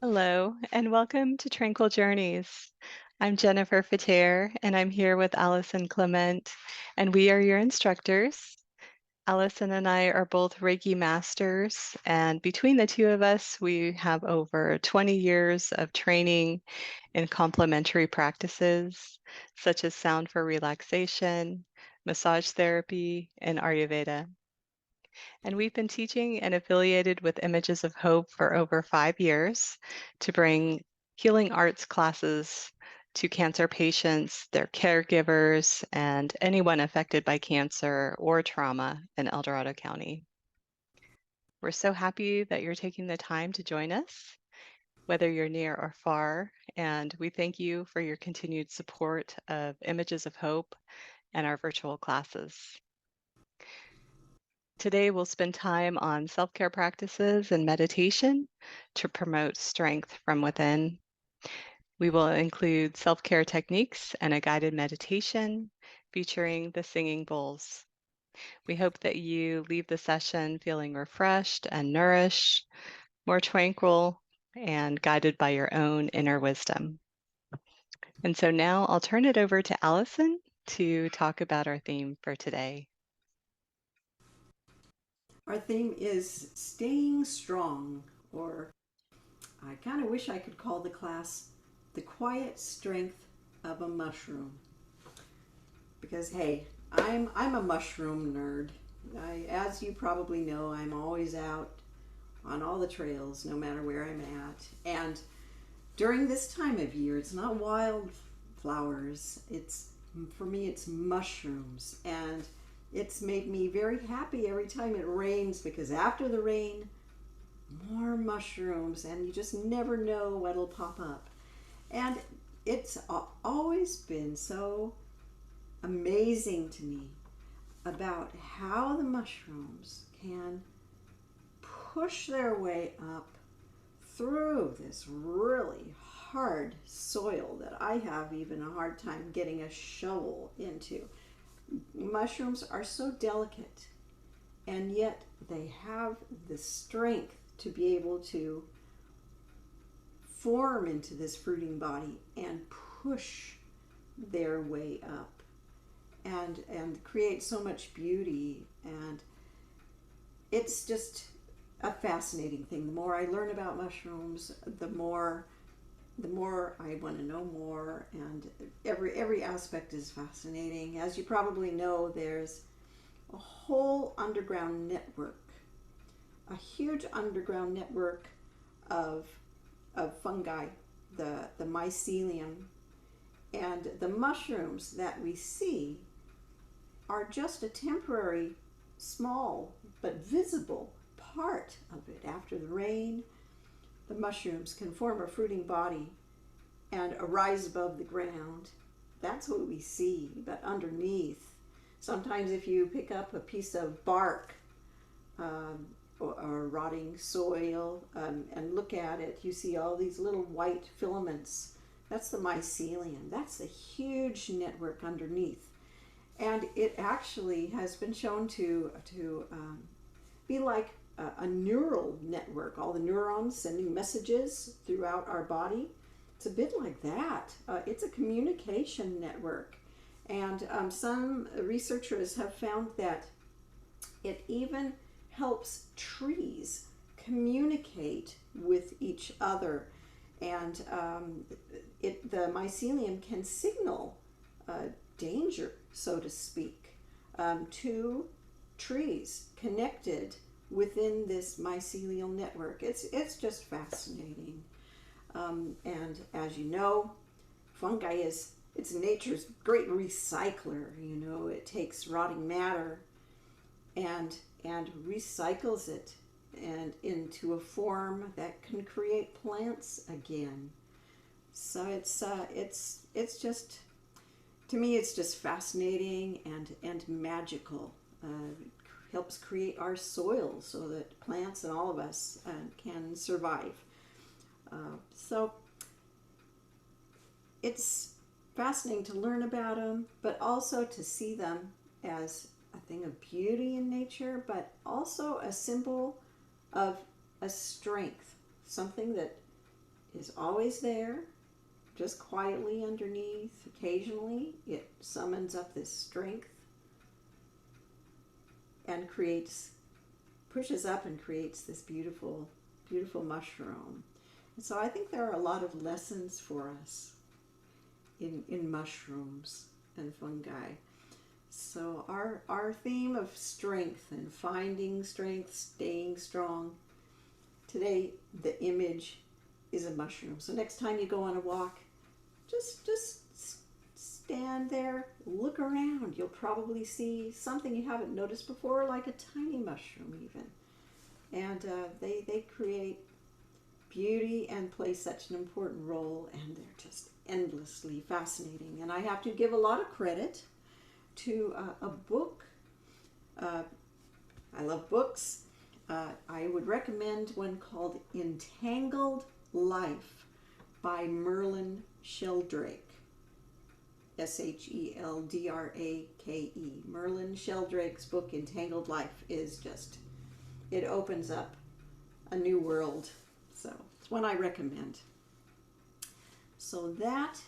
Hello, and welcome to Tranquil Journeys. I'm Jennifer Fater, and I'm here with Allison Clement, and we are your instructors. Allison and I are both Reiki masters, and between the two of us, we have over 20 years of training in complementary practices such as sound for relaxation, massage therapy, and Ayurveda. And we've been teaching and affiliated with Images of Hope for over 5 years to bring healing arts classes to cancer patients, their caregivers, and anyone affected by cancer or trauma in El Dorado County. We're so happy that you're taking the time to join us, whether you're near or far, and we thank you for your continued support of Images of Hope and our virtual classes. Today, we'll spend time on self-care practices and meditation to promote strength from within. We will include self-care techniques and a guided meditation featuring the singing bowls. We hope that you leave the session feeling refreshed and nourished, more tranquil, and guided by your own inner wisdom. And so now I'll turn it over to Allison to talk about our theme for today. Our theme is staying strong, or I kind of wish I could call the class the quiet strength of a mushroom. Because hey, I'm a mushroom nerd. As you probably know, I'm always out on all the trails, no matter where I'm at. And during this time of year, it's not wildflowers. It's for me, it's mushrooms, and it's made me very happy every time it rains because after the rain, more mushrooms, and you just never know what'll pop up. And it's always been so amazing to me about how the mushrooms can push their way up through this really hard soil that I have even a hard time getting a shovel into. Mushrooms are so delicate, and yet they have the strength to be able to form into this fruiting body and push their way up and create so much beauty. And it's just a fascinating thing. The more I learn about mushrooms, the more I want to know more, and every aspect is fascinating. As you probably know, there's a whole underground network, a huge underground network of fungi, the mycelium, and the mushrooms that we see are just a temporary, small but visible part of it. After the rain, the mushrooms can form a fruiting body and arise above the ground. That's what we see, but underneath, sometimes if you pick up a piece of bark or rotting soil and look at it, you see all these little white filaments. That's the mycelium. That's the huge network underneath. And it actually has been shown to be like a neural network, all the neurons sending messages throughout our body. It's a bit like that. It's a communication network. And some researchers have found that it even helps trees communicate with each other. And the mycelium can signal danger, so to speak, to trees connected within this mycelial network. It's just fascinating. And as you know, fungi it's nature's great recycler. You know, it takes rotting matter and recycles it and into a form that can create plants again. So it's just, to me, it's just fascinating and magical. It helps create our soil so that plants and all of us can survive. So it's fascinating to learn about them, but also to see them as a thing of beauty in nature, but also a symbol of a strength, something that is always there, just quietly underneath. Occasionally, it summons up this strength and creates, pushes up and creates this beautiful, beautiful mushroom. And so I think there are a lot of lessons for us in mushrooms and fungi. So our theme of strength and finding strength, staying strong. Today the image is a mushroom. So next time you go on a walk, just stand there, look around. You'll probably see something you haven't noticed before, like a tiny mushroom even. And they create beauty and play such an important role, and they're just endlessly fascinating. And I have to give a lot of credit to a book. Uh, I love books. I would recommend one called Entangled Life by Merlin Sheldrake. Sheldrake. Merlin Sheldrake's book Entangled Life is just, it opens up a new world. So it's one I recommend. So that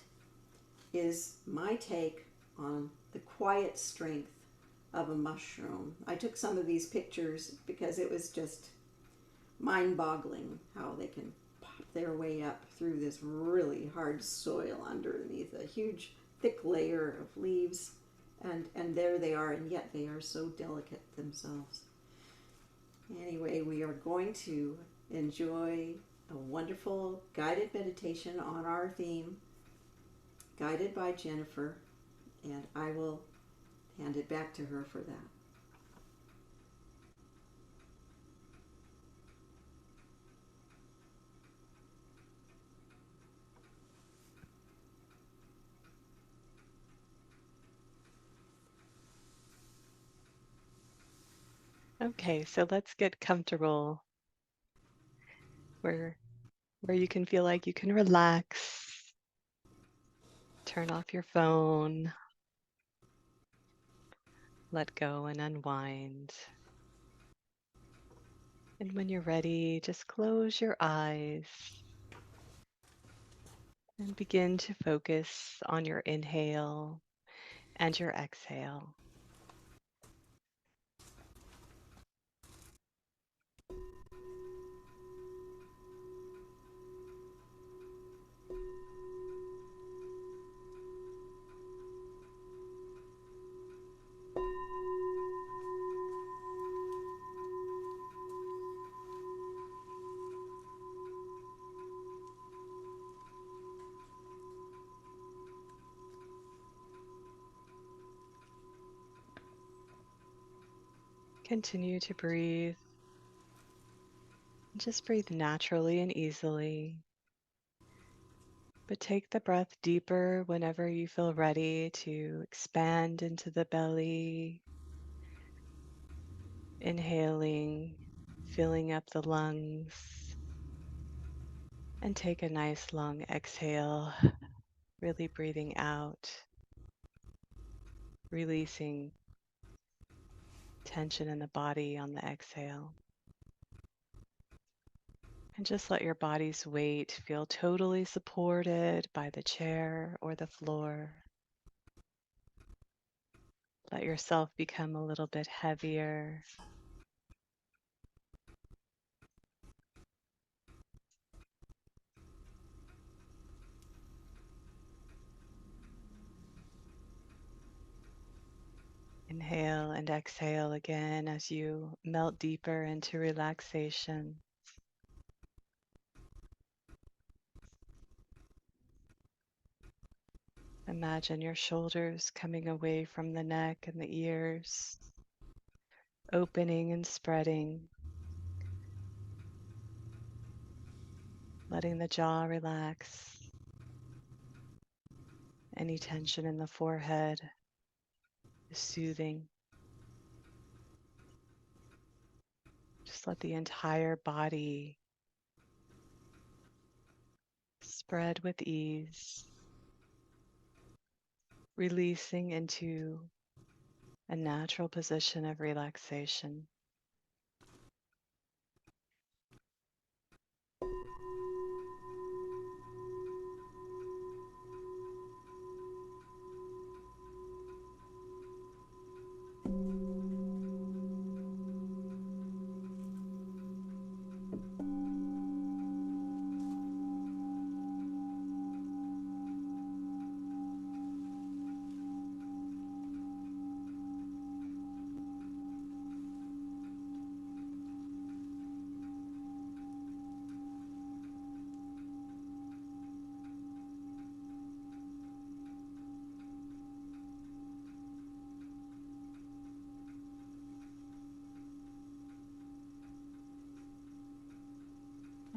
is my take on the quiet strength of a mushroom. I took some of these pictures because it was just mind-boggling how they can pop their way up through this really hard soil underneath a huge thick layer of leaves, and there they are, and yet they are so delicate themselves. Anyway, we are going to enjoy a wonderful guided meditation on our theme, guided by Jennifer, and I will hand it back to her for that. Okay, so let's get comfortable where you can feel like you can relax, turn off your phone, let go and unwind. And when you're ready, just close your eyes and begin to focus on your inhale and your exhale. Continue to breathe. Just breathe naturally and easily. But take the breath deeper whenever you feel ready to expand into the belly, inhaling, filling up the lungs, and take a nice long exhale, really breathing out, releasing tension in the body on the exhale. And just let your body's weight feel totally supported by the chair or the floor. Let yourself become a little bit heavier. Inhale and exhale again as you melt deeper into relaxation. Imagine your shoulders coming away from the neck and the ears, opening and spreading, letting the jaw relax, any tension in the forehead is soothing. Just let the entire body spread with ease, releasing into a natural position of relaxation.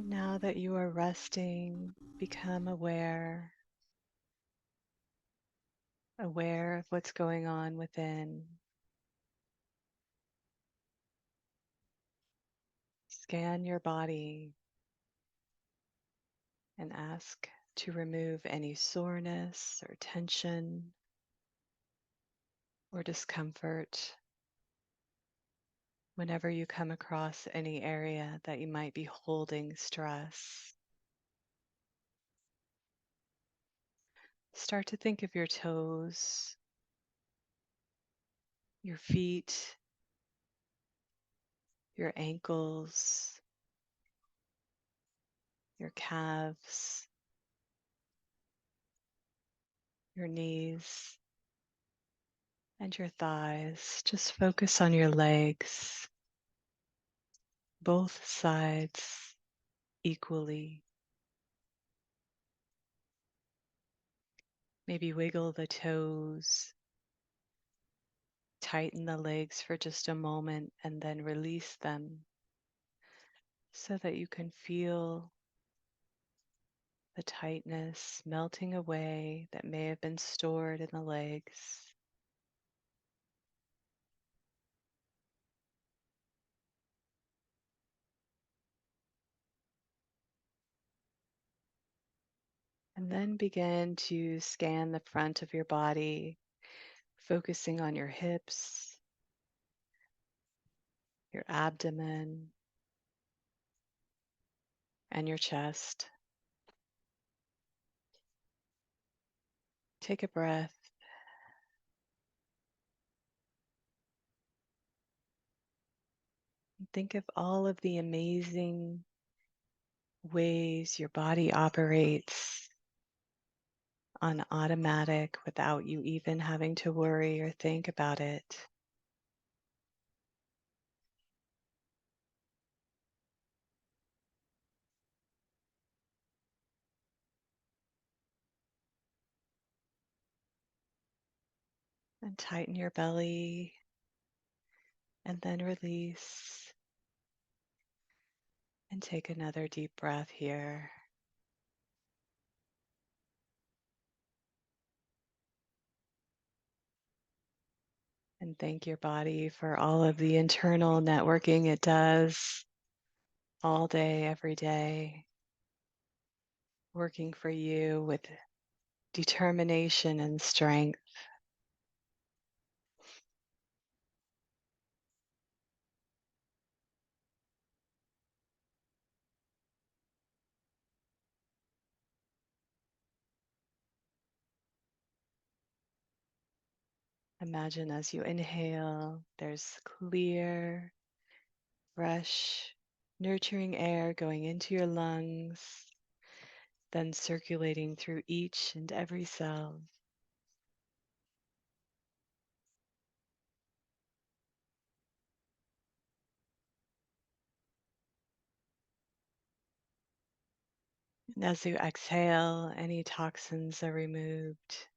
And now that you are resting, become aware of what's going on within. Scan your body and ask to remove any soreness or tension or discomfort whenever you come across any area that you might be holding stress. Start to think of your toes, your feet, your ankles, your calves, your knees, and your thighs. Just focus on your legs, both sides equally. Maybe wiggle the toes, tighten the legs for just a moment, and then release them so that you can feel the tightness melting away that may have been stored in the legs. And then begin to scan the front of your body, focusing on your hips, your abdomen, and your chest. Take a breath. And think of all of the amazing ways your body operates on automatic without you even having to worry or think about it. And tighten your belly and then release. And take another deep breath here. And thank your body for all of the internal networking it does all day, every day, working for you with determination and strength. Imagine as you inhale, there's clear, fresh, nurturing air going into your lungs, then circulating through each and every cell. And as you exhale, any toxins are removed.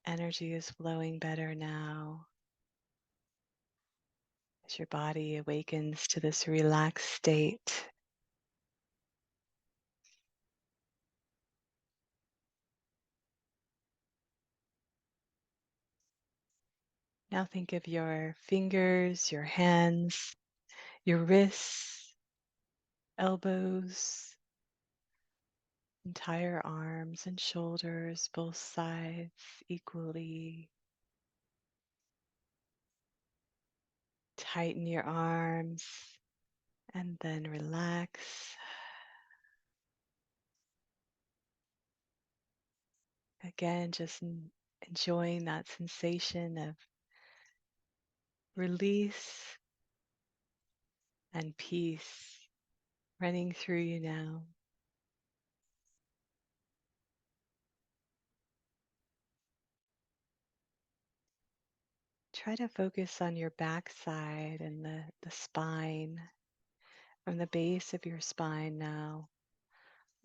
Energy is flowing better now as your body awakens to this relaxed state. Now think of your fingers, your hands, your wrists, elbows, entire arms and shoulders, both sides equally. Tighten your arms and then relax. Again, just enjoying that sensation of release and peace running through you now. Try to focus on your backside and the spine, from the base of your spine now,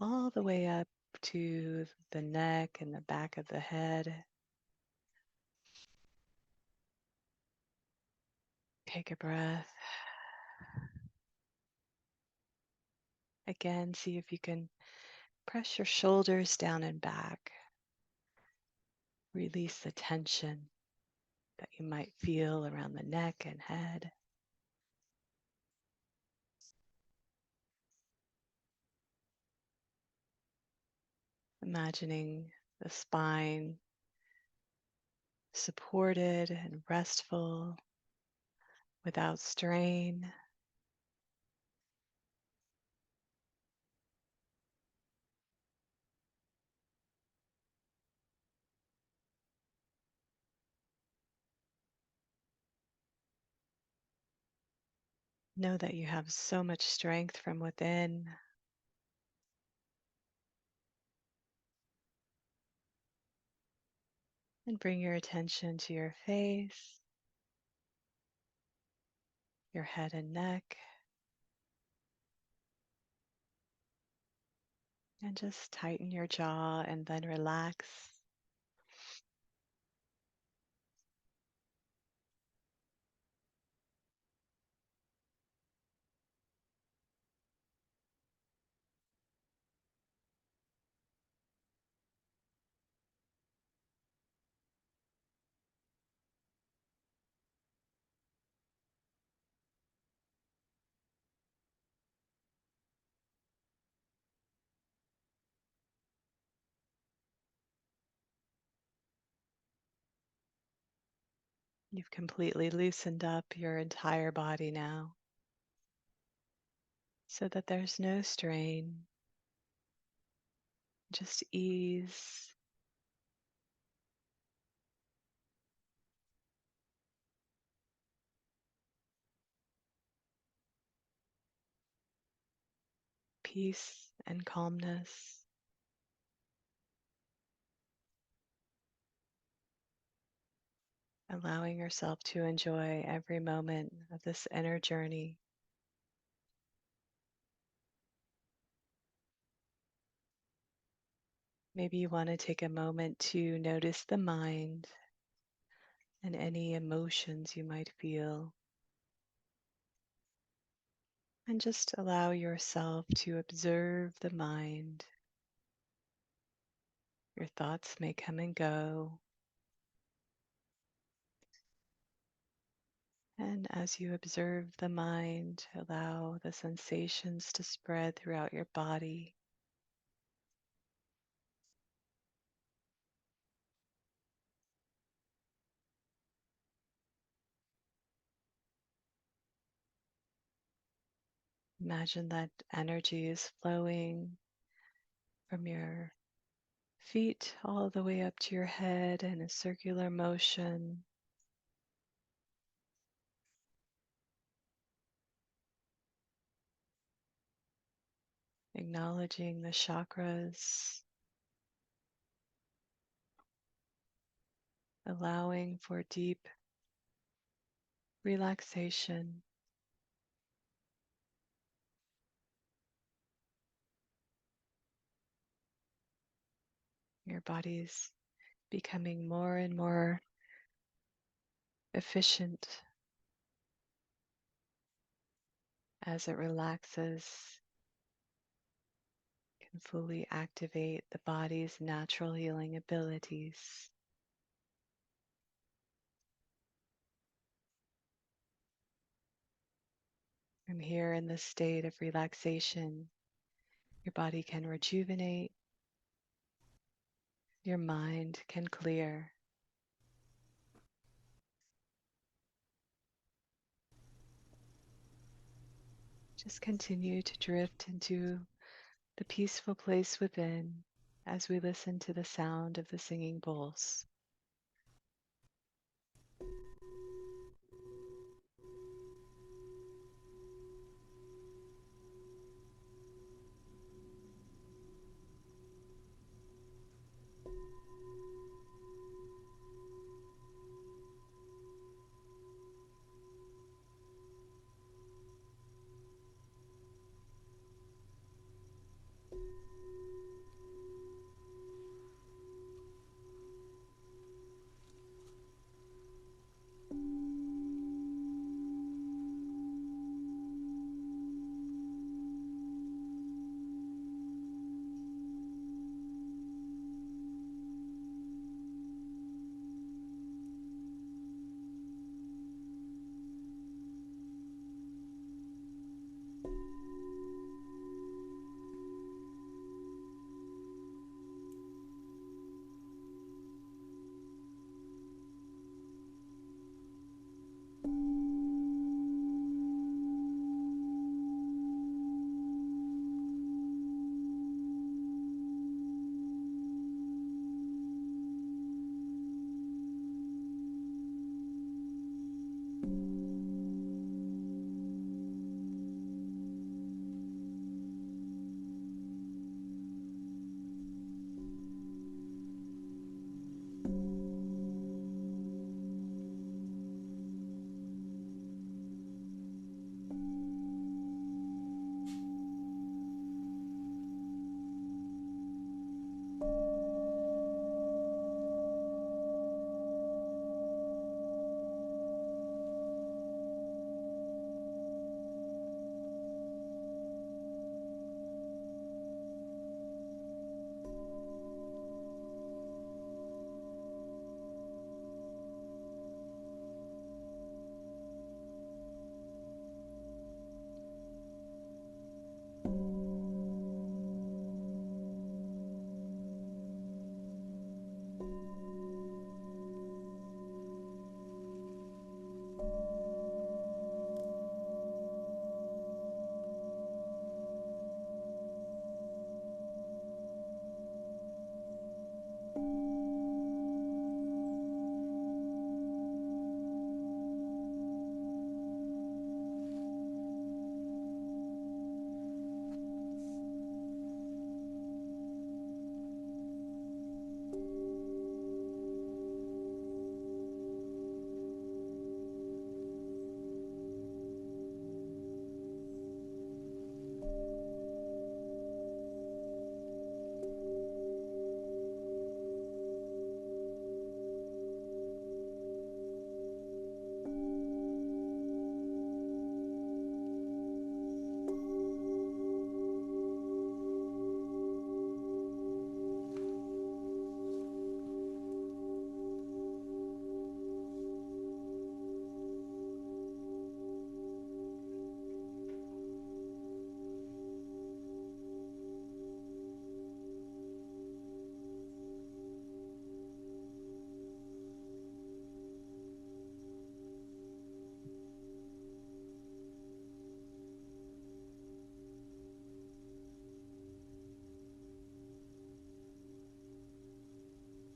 all the way up to the neck and the back of the head. Take a breath. Again, see if you can press your shoulders down and back. Release the tension that you might feel around the neck and head. Imagining the spine supported and restful without strain. Know that you have so much strength from within. And bring your attention to your face, your head and neck, and just tighten your jaw and then relax. You've completely loosened up your entire body now so that there's no strain, just ease. Peace and calmness, allowing yourself to enjoy every moment of this inner journey. Maybe you want to take a moment to notice the mind and any emotions you might feel, and just allow yourself to observe the mind. Your thoughts may come and go, and as you observe the mind, allow the sensations to spread throughout your body. Imagine that energy is flowing from your feet all the way up to your head in a circular motion, acknowledging the chakras, allowing for deep relaxation. Your body's becoming more and more efficient as it relaxes, can fully activate the body's natural healing abilities. From here in this state of relaxation, your body can rejuvenate, your mind can clear. Just continue to drift into the peaceful place within as we listen to the sound of the singing bowls.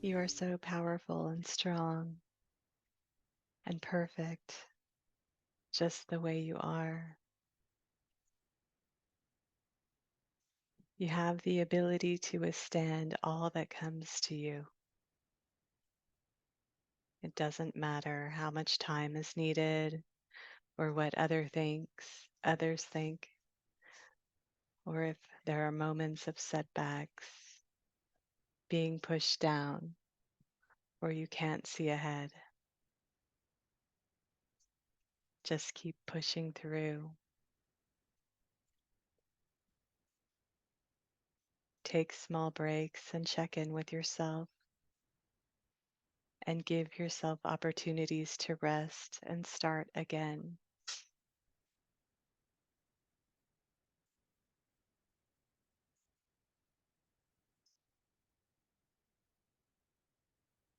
You are so powerful and strong and perfect, just the way you are. You have the ability to withstand all that comes to you. It doesn't matter how much time is needed or what others think, or if there are moments of setbacks, being pushed down, or you can't see ahead. Just keep pushing through. Take small breaks and check in with yourself and give yourself opportunities to rest and start again.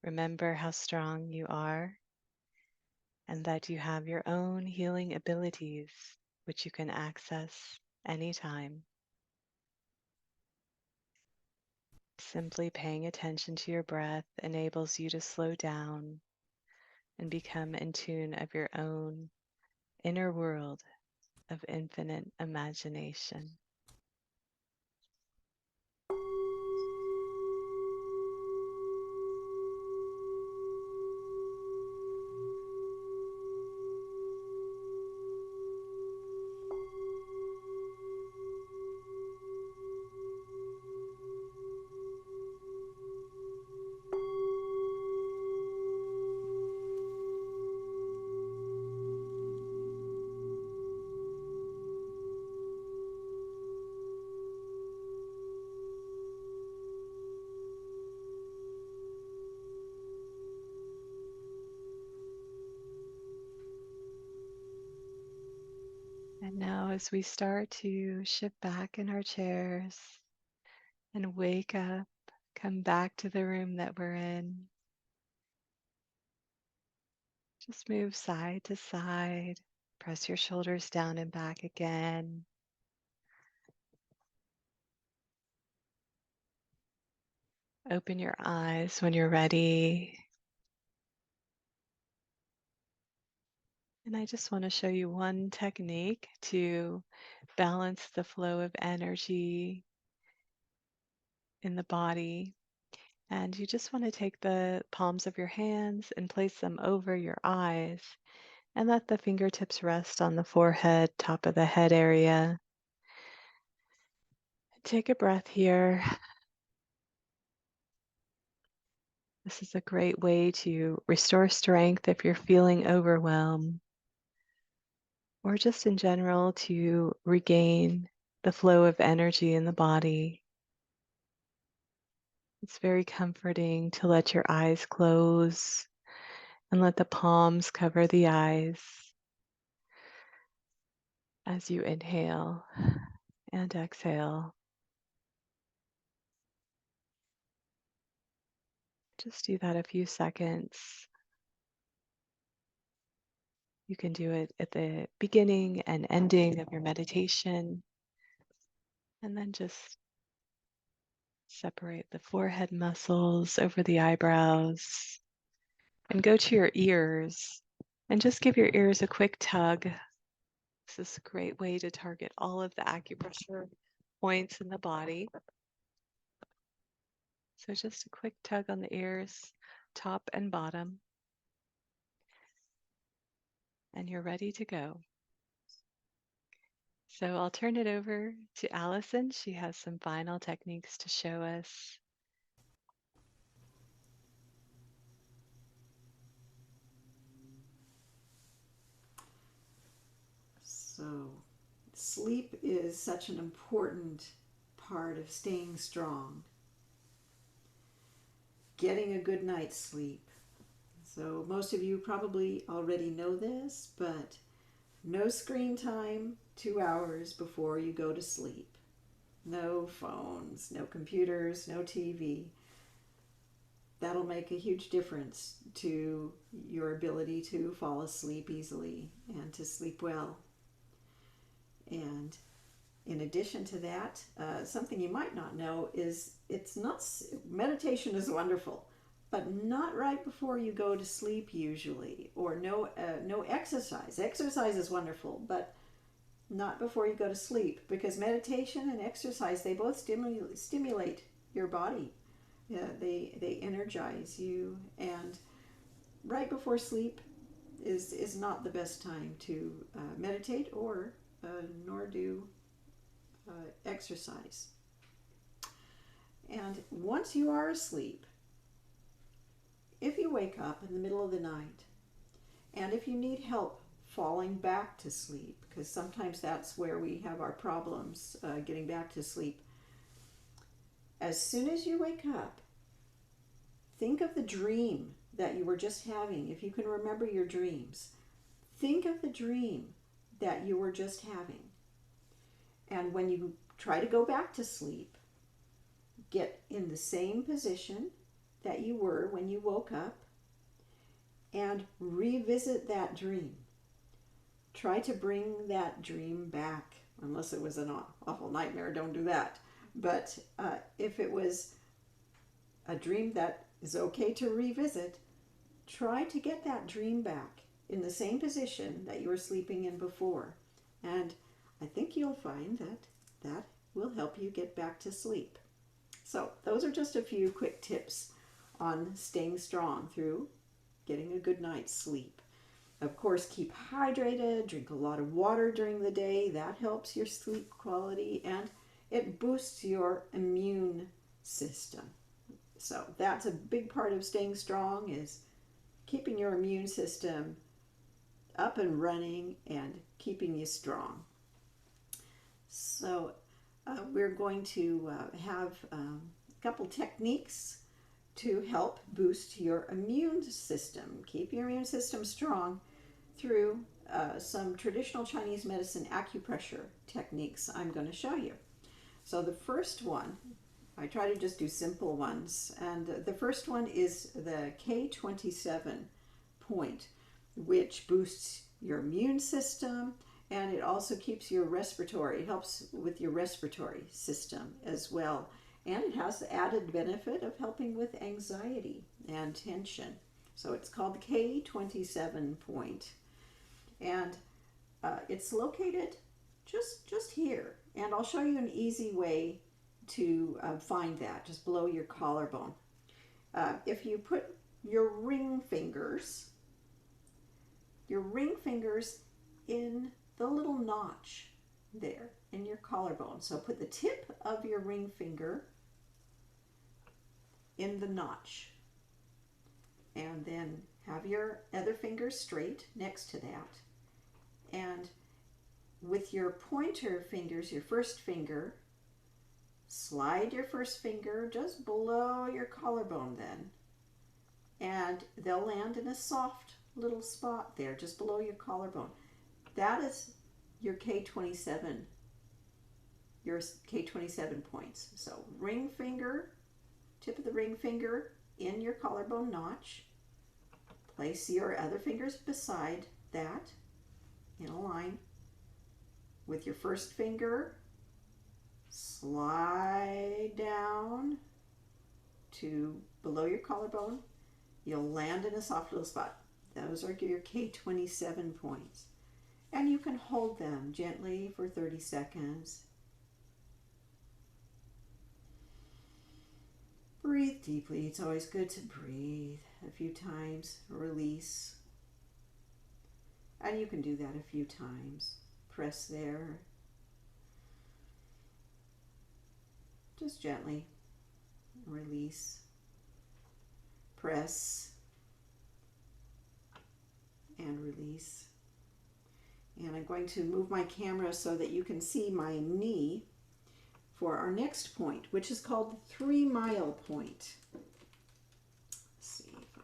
Remember how strong you are and that you have your own healing abilities, which you can access anytime. Simply paying attention to your breath enables you to slow down and become in tune of your own inner world of infinite imagination. And now, as we start to shift back in our chairs and wake up, come back to the room that we're in, just move side to side, press your shoulders down and back again. Open your eyes when you're ready. And I just want to show you one technique to balance the flow of energy in the body. And you just want to take the palms of your hands and place them over your eyes and let the fingertips rest on the forehead, top of the head area. Take a breath here. This is a great way to restore strength if you're feeling overwhelmed, or just in general to regain the flow of energy in the body. It's very comforting to let your eyes close and let the palms cover the eyes as you inhale and exhale. Just do that a few seconds. You can do it at the beginning and ending of your meditation, and then just separate the forehead muscles over the eyebrows and go to your ears and just give your ears a quick tug. This is a great way to target all of the acupressure points in the body. So just a quick tug on the ears, top and bottom, and you're ready to go. So I'll turn it over to Allison. She has some final techniques to show us. So, sleep is such an important part of staying strong. Getting a good night's sleep. So, most of you probably already know this, but no screen time 2 hours before you go to sleep. No phones, no computers, no TV. That'll make a huge difference to your ability to fall asleep easily and to sleep well. And in addition to that, something you might not know is meditation is wonderful, but not right before you go to sleep usually, or no exercise. Exercise is wonderful, but not before you go to sleep, because meditation and exercise, they both stimulate your body. Yeah, they energize you, and right before sleep is not the best time to meditate or nor do exercise. And once you are asleep, if you wake up in the middle of the night, and if you need help falling back to sleep, because sometimes that's where we have our problems getting back to sleep, as soon as you wake up, think of the dream that you were just having. If you can remember your dreams, think of the dream that you were just having. And when you try to go back to sleep, get in the same position that you were when you woke up and revisit that dream. Try to bring that dream back. Unless it was an awful nightmare, don't do that. But if it was a dream that is okay to revisit, try to get that dream back in the same position that you were sleeping in before. And I think you'll find that that will help you get back to sleep. So those are just a few quick tips on staying strong through getting a good night's sleep. Of course, keep hydrated, drink a lot of water during the day. That helps your sleep quality, and it boosts your immune system. So that's a big part of staying strong, is keeping your immune system up and running and keeping you strong. So we're going to have a couple techniques to help boost your immune system. Keep your immune system strong through some traditional Chinese medicine acupressure techniques I'm going to show you. So the first one, I try to just do simple ones, and the first one is the K27 point, which boosts your immune system, and it also keeps your respiratory, it helps with your respiratory system as well. And it has the added benefit of helping with anxiety and tension. So it's called the K27 point. And it's located just here. And I'll show you an easy way to find that, just below your collarbone. If you put your ring fingers in the little notch there in your collarbone. So put the tip of your ring finger in the notch, and then have your other finger straight next to that, and with your pointer fingers, your first finger, slide your first finger just below your collarbone then, and they'll land in a soft little spot there just below your collarbone. That is your K27 points. So ring finger, tip of the ring finger in your collarbone notch. Place your other fingers beside that in a line. With your first finger, slide down to below your collarbone. You'll land in a soft little spot. Those are your K27 points. And you can hold them gently for 30 seconds. Breathe deeply. It's always good to breathe a few times. Release. And you can do that a few times. Press there. Just gently. Release. Press. And release. And I'm going to move my camera so that you can see my knee for our next point, which is called the 3 mile point. Let's see if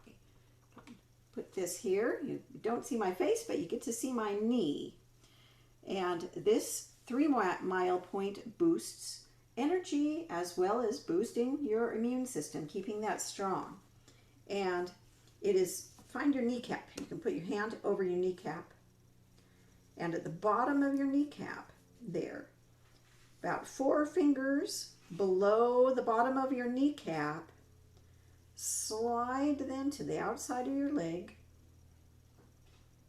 I can put this here. You don't see my face, but you get to see my knee. And this 3 mile point boosts energy as well as boosting your immune system, keeping that strong. And it is, find your kneecap. You can put your hand over your kneecap. And at the bottom of your kneecap there, about 4 fingers below the bottom of your kneecap, Slide then to the outside of your leg,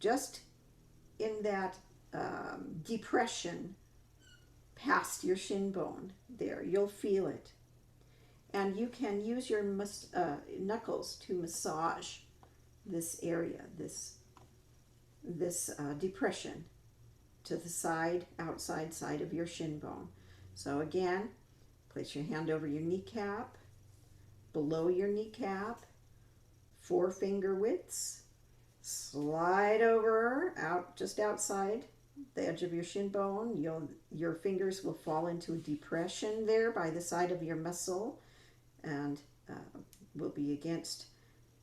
just in that depression past your shin bone there. You'll feel it. And you can use your knuckles to massage this area, this depression to the outside side of your shin bone. So again, place your hand over your kneecap, below your kneecap, 4-finger widths. Slide over out just outside the edge of your shin bone. Your fingers will fall into a depression there by the side of your muscle, and will be against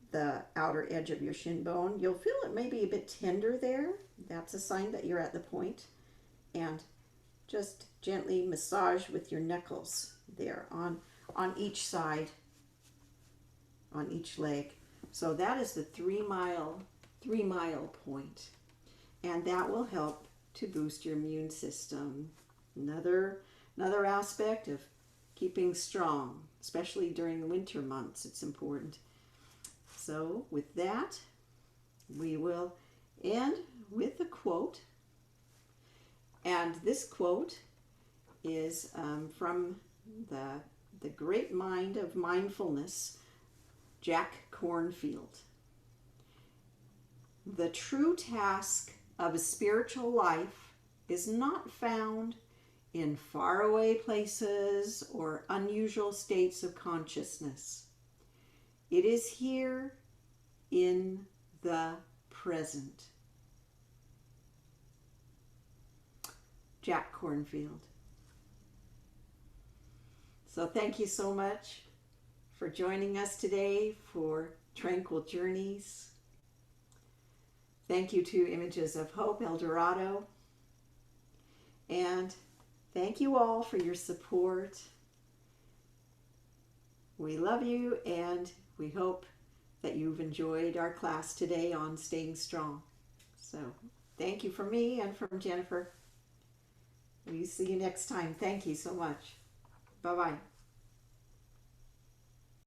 the outer edge of your shin bone. You'll feel it maybe a bit tender there. That's a sign that you're at the point. And just gently massage with your knuckles there on each side, on each leg. So that is the 3 mile point, and that will help to boost your immune system. Another aspect of keeping strong, especially during the winter months. It's important. So with that, we will end with a quote. And this quote is from the great mind of mindfulness, Jack Kornfield. The true task of a spiritual life is not found in faraway places or unusual states of consciousness. It is here in the present. Jack Kornfield. So thank you so much for joining us today for Tranquil Journeys. Thank you to Images of Hope, El Dorado. And thank you all for your support. We love you, and we hope that you've enjoyed our class today on staying strong. So thank you from me and from Jennifer. We see you next time. Thank you so much. Bye-bye.